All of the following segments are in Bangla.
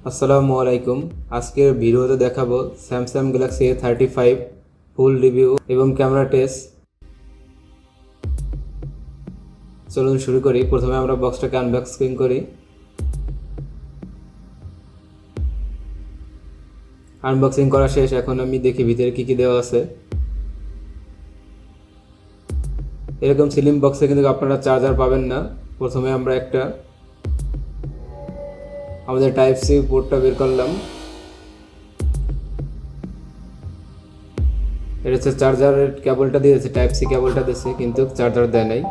আসসালামু আলাইকুম। আজকের ভিডিওতে দেখাবো স্যামসাং গ্যালাক্সি A35 ফুল রিভিউ এবং ক্যামেরা টেস্ট। চলুন শুরু করি। প্রথমে আমরা বক্সটাকে আনবক্সিং করি। আনবক্সিং করা শেষ। এখন আমি দেখি ভিতরে কি কি দেওয়া আছে। এরকম স্লিম বক্সে কিন্তু আপনারা চার্জার পাবেন না। প্রথমে আমরা একটা আমাদের টাইপ সি পোর্টটা বের করলাম। এটা হচ্ছে চার্জারের কেবলটা দিয়েছে, টাইপ সি কেবলটা দিয়েছে, কিন্তু চার্জার দেয় নাই।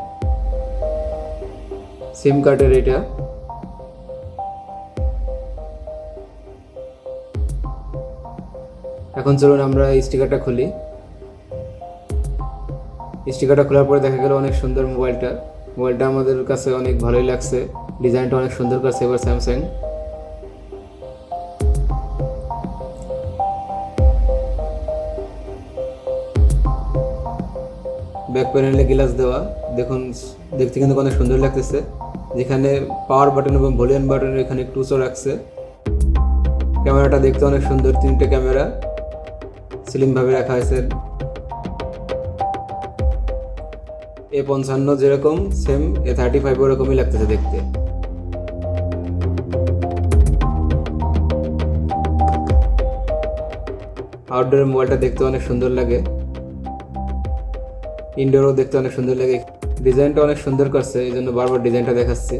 সিম কার্ডের এটা। এখন চলুন আমরা স্টিকারটা খুলি। স্টিকারটা খোলার পরে দেখা গেল অনেক সুন্দর মোবাইলটা আমাদের কাছে অনেক ভালোই লাগছে। ডিজাইনটা অনেক সুন্দর করছে এবার স্যামসাং। ব্যাক প্যানেলে গ্লাস দেওয়া, দেখুন দেখতে কিন্তু অনেক সুন্দর লাগতেছে। যেখানে পাওয়ার বাটন এবং ভলিউম বাটনের এখানে টুচও রাখছে। ক্যামেরাটা দেখতে অনেক সুন্দর, তিনটে ক্যামেরা স্লিমভাবে রাখা হয়েছে। A55 যেরকম সেম A35 ওরকমই লাগতেছে দেখতে। আউটডোরের মোবাইলটা দেখতে অনেক সুন্দর লাগে, ইনডোরও দেখতে অনেক সুন্দর লাগে। ডিজাইনটা অনেক সুন্দর করছে, এই জন্য বারবার ডিজাইনটা দেখাচ্ছি।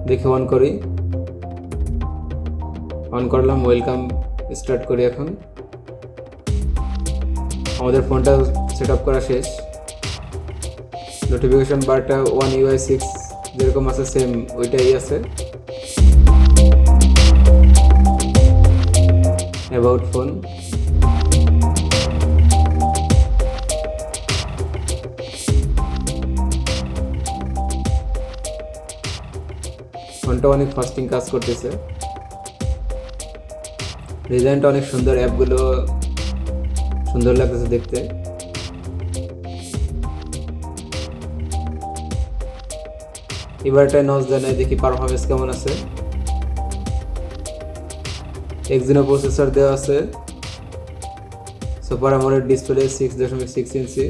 দেখি অন করি। অন করলাম, ওয়েলকাম স্টার্ট করি। এখন আমাদের ফোনটা সেট আপ করা শেষ। নোটিফিকেশন বারটা One UI 6 যেরকম আছে সেম ওইটাই আছে। অ্যাবাউট ফোন, ফোনটা অনেক ফাস্টিং কাজ করতেছে। ডিজাইনটা অনেক সুন্দর, অ্যাপগুলো সুন্দর লাগতেছে দেখতে। এবারটায় নজ দেয় নাই, দেখি পারফরমেন্স কেমন আছে। এক্সিনো প্রসেসর দেওয়া আছে। Super AMOLED display 6.6 inch,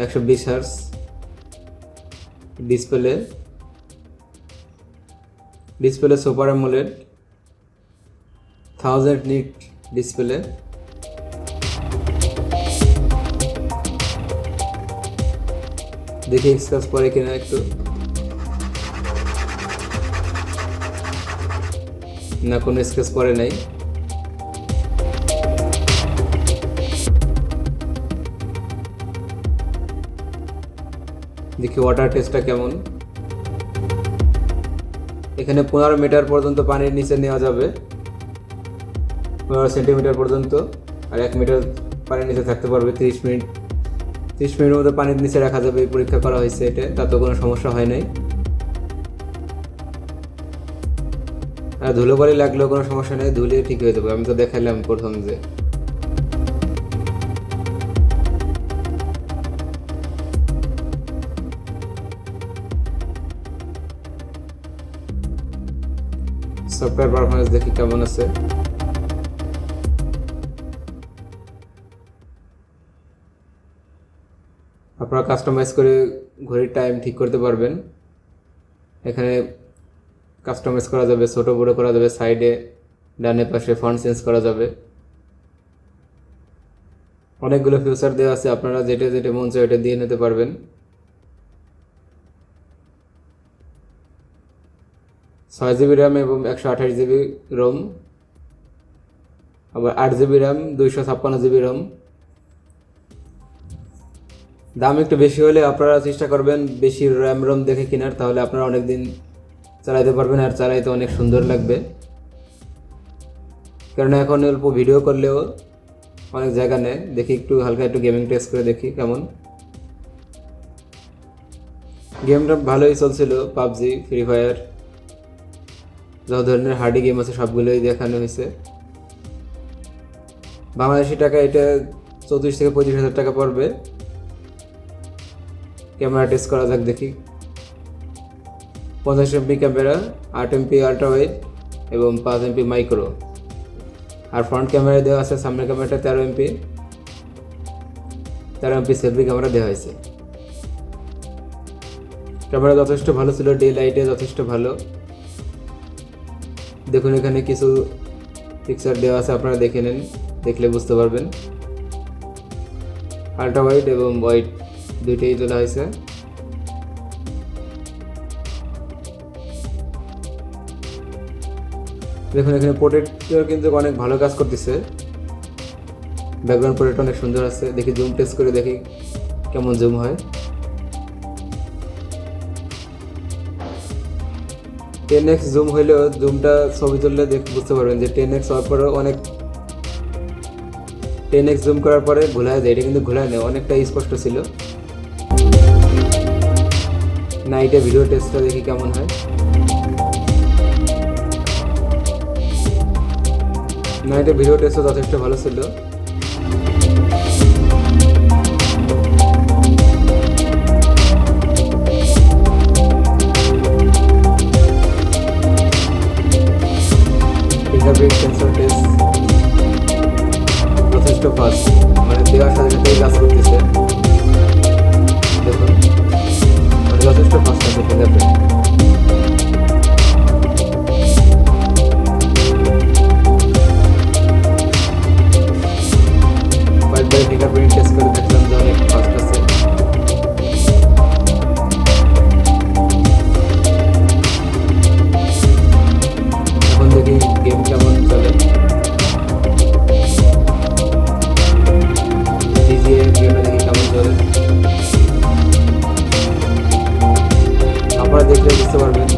120 hertz display super AMOLED 1000 nit display. দেখি স্ক্র্যাচ পরে কিনা একটু। না, কোনো স্ক্র্যাচ পরে নাই। দেখি ওয়াটার টেস্টটা কেমন। এখানে 15 মিটার পর্যন্ত পানির নিচে নেওয়া যাবে, 15 সেন্টিমিটার পর্যন্ত। আর 1 মিটার পানির নিচে থাকতে পারবে 30 মিনিটের মধ্যে পানির নিচে রাখা যাবে। পরীক্ষা করা হয়েছে এটা, তাতে কোনো সমস্যা হয় নাই। আর ধুলোবালি লাগলেও কোনো সমস্যা নেই, ধুলে ঠিক হয়ে যাবে। আমি তো দেখাইলাম প্রথম যে। সফটওয়্যার পারফরমেন্স দেখি কেমন আছে। আপনারা কাস্টমাইজ করে ঘড়ির টাইম ঠিক করতে পারবেন। এখানে কাস্টমাইজ করা যাবে, ছোট বড় করা যাবে, সাইডে ডানে পাশে ফন্ট চেঞ্জ করা যাবে। অনেকগুলো ফিচার দেওয়া আছে, আপনারা যেটা যেটা মন চায় ওটা দিয়ে নিতে পারবেন। 6 GB র্যাম এবং 128 GB রোম, আবার 8 GB র্যাম, 256 GB রোম। দাম একটু বেশি হলে আপনারা চেষ্টা করবেন বেশি র্যাম রোম দেখে কেনার, তাহলে আপনারা অনেক দিন চালাইতে পারবেন আর চালাইতে অনেক সুন্দর লাগবে। কারণ এখন অল্প ভিডিও করলেও অনেক জায়গা নেয়। দেখি একটু হালকা একটু গেমিং টেস্ট করে দেখি কেমন। গেমটা ভালোই চলছিল, পাবজি, ফ্রি ফায়ার, যত ধরনের হার্ডি গেম আছে সবগুলোই দেখানো হয়েছে। বাংলাদেশি টাকা এটা 34 থেকে 35 হাজার টাকা পড়বে। ক্যামেরা টেস্ট করা যাক দেখি। 50 MP camera, 8 MP ultra wide এবং 5 MP মাইক্রো। আর ফ্রন্ট ক্যামেরা দেওয়া আছে, সামনের ক্যামেরাটা 13 MP সেলফি ক্যামেরা দেওয়া হয়েছে। ক্যামেরা যথেষ্ট ভালো ছিল, ডে লাইটে যথেষ্ট ভালো। দেখুন এখানে কিছু পিকচার দেওয়া আছে, আপনারা দেখে নেন, দেখলে বুঝতে পারবেন। আল্ট্রা ওয়াইড এবং ওয়াইড দুইটাই তোলা হয়েছে। দেখুন এখানে পোর্ট্রেটও কিন্তু অনেক ভালো কাজ করতেছে, ব্যাকগ্রাউন্ড পোর্ট্রেট অনেক সুন্দর আছে। দেখি জুম টেস্ট করে দেখি কেমন জুম হয়। 10x জুম হইলেও জুমটা ছবি তুললে বুঝতে পারবেন যে 10x হওয়ার পরেও অনেক 10x জুম করার পরে ঘোলায় যায়, এটা কিন্তু ঘোলায় নেই, অনেকটা স্পষ্ট ছিল। নাইটে ভিডিও টেস্টটা দেখি কেমন হয়। নাইটে ভিডিও টেস্টও যথেষ্ট ভালো ছিল। ফিঙ্গারপ্রিন্ট সেন্সর টেস্ট যথেষ্ট ফাস্ট, মানে দেওয়ার সাথে সাথেই কাজ করতেছে। দেখুন মানে যথেষ্ট ফাস্ট আছে ফিঙ্গারপ্রিন্ট। কয়েকবার ফিঙ্গারপ্রিন্ট টেস্ট করে দেখলাম যে অনেক ফাস্ট আছে। এখন দেখি গেম কেমন চলে। গেমটা দেখি কেমন চলে, আপনারা দেখলে বুঝতে পারবেন।